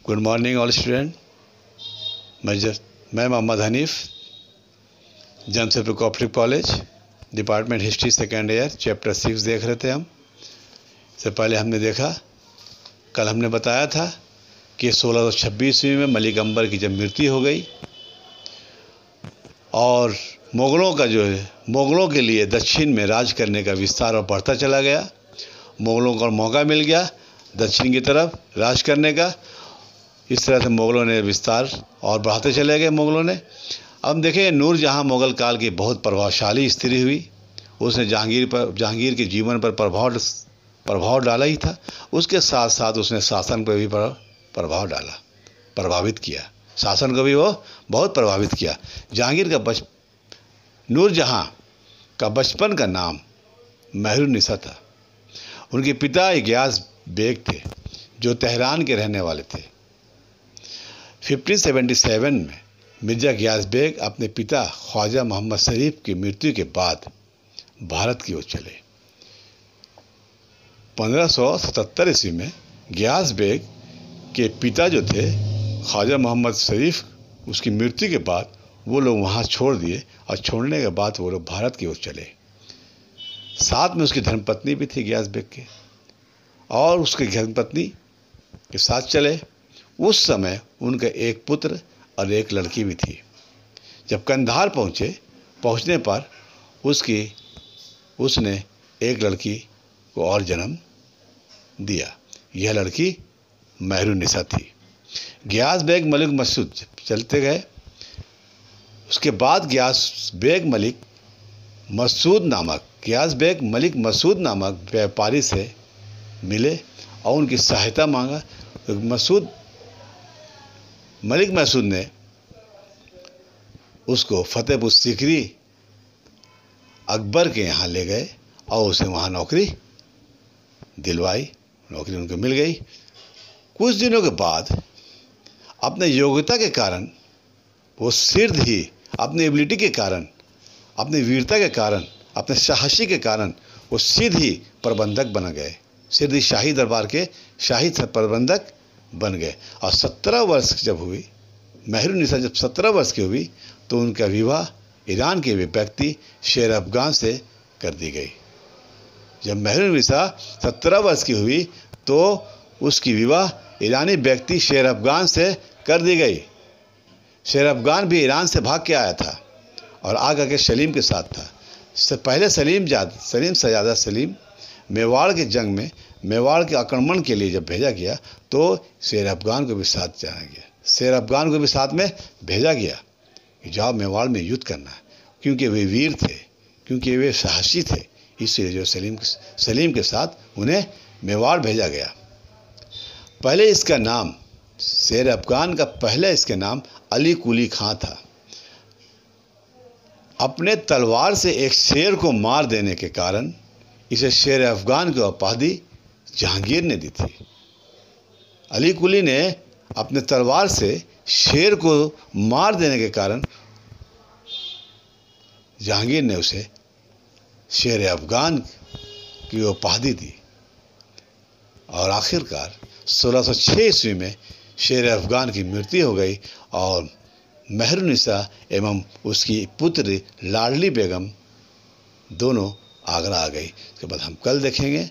Good morning all student. मैं Mohammad Hanif, Jamshedpur cooperative college, department history second year, chapter 6 देख रहे थे हम। इससे पहले हमने देखा, कल हमने बताया था कि 1626 ईस्वी में मलिक अंबर की जब मृत्यु हो गई और मुग़लों के लिए दक्षिण में राज करने का विस्तार और बढ़ता चला गया। मुग़लों को मौका मिल गया दक्षिण की तरफ राज करने का। इस तरह से मुग़लों ने विस्तार और बढ़ाते चले गए मुग़लों ने। अब देखें, नूरजहाँ मुग़ल काल की बहुत प्रभावशाली स्त्री हुई। उसने जहांगीर के जीवन पर प्रभाव डाला ही था, उसके साथ साथ उसने शासन पर भी प्रभाव डाला, प्रभावित किया। शासन को भी वो बहुत प्रभावित किया। नूरजहाँ का बचपन का नाम मेहरुन्निसा था। उनके पिता गियास बेग थे जो तेहरान के रहने वाले थे। 1577 में मिर्ज़ा गियास बेग अपने पिता ख्वाजा मोहम्मद शरीफ की मृत्यु के बाद भारत की ओर चले। 1577 ईस्वी में गियास बेग के पिता जो थे ख्वाजा मोहम्मद शरीफ, उसकी मृत्यु के बाद वो लोग वहाँ छोड़ दिए और छोड़ने के बाद वो लोग भारत की ओर चले। साथ में उसकी धर्मपत्नी भी थी गियास बेग के, और उसकी धर्मपत्नी के साथ चले। उस समय उनका एक पुत्र और एक लड़की भी थी। जब कंधार पहुँचने पर उसने एक लड़की को और जन्म दिया। यह लड़की मेहरुन्निसा थी। गियास बेग मलिक मसूद चलते गए। उसके बाद गियास बेग मलिक मसूद नामक व्यापारी से मिले और उनकी सहायता मांगा। मलिक मसूद ने उसको फतेहपुर सीकरी अकबर के यहाँ ले गए और उसे वहाँ नौकरी दिलवाई। नौकरी उनको मिल गई। कुछ दिनों के बाद अपने योग्यता के कारण, वो सिर्फ ही अपनी एबिलिटी के कारण, अपनी वीरता के कारण, अपने साहसी के कारण वो सीधी प्रबंधक बन गए। सीधी शाही दरबार के शाही प्रबंधक बन गए। और 17 वर्ष जब हुई, मेहरुन्निसा जब 17 वर्ष की हुई तो उनका विवाह ईरान के व्यक्ति शेर अफगान से कर दी गई। जब मेहरुन्निसा 17 वर्ष की हुई तो उसकी विवाह ईरानी व्यक्ति शेर अफगान से कर दी गई। शेर अफगान भी ईरान से भाग के आया था और आगे के सलीम के साथ था। पहले सलीम मेवाड़ के जंग में, मेवाड़ के आक्रमण के लिए जब भेजा गया तो शेर अफगान को भी साथ जाना गया। शेर अफगान को भी साथ में भेजा गया कि जाओ मेवाड़ में युद्ध करना है, क्योंकि वे वीर थे, क्योंकि वे साहसी थे। इसलिए जो सलीम के साथ उन्हें मेवाड़ भेजा गया। पहले इसका नाम, शेर अफगान का पहले इसका नाम अली कुली खां था। अपने तलवार से एक शेर को मार देने के कारण इसे शेर अफगान की उपाधि जहांगीर ने दी थी। अली कुली ने अपने तलवार से शेर को मार देने के कारण जहांगीर ने उसे शेर अफगान की उपाधि दी। और आखिरकार 1606 ईस्वी में शेर अफगान की मृत्यु हो गई और मेहरुन्निसा एवं उसकी पुत्री लाडली बेगम दोनों आगरा आ गई। इसके बाद हम कल देखेंगे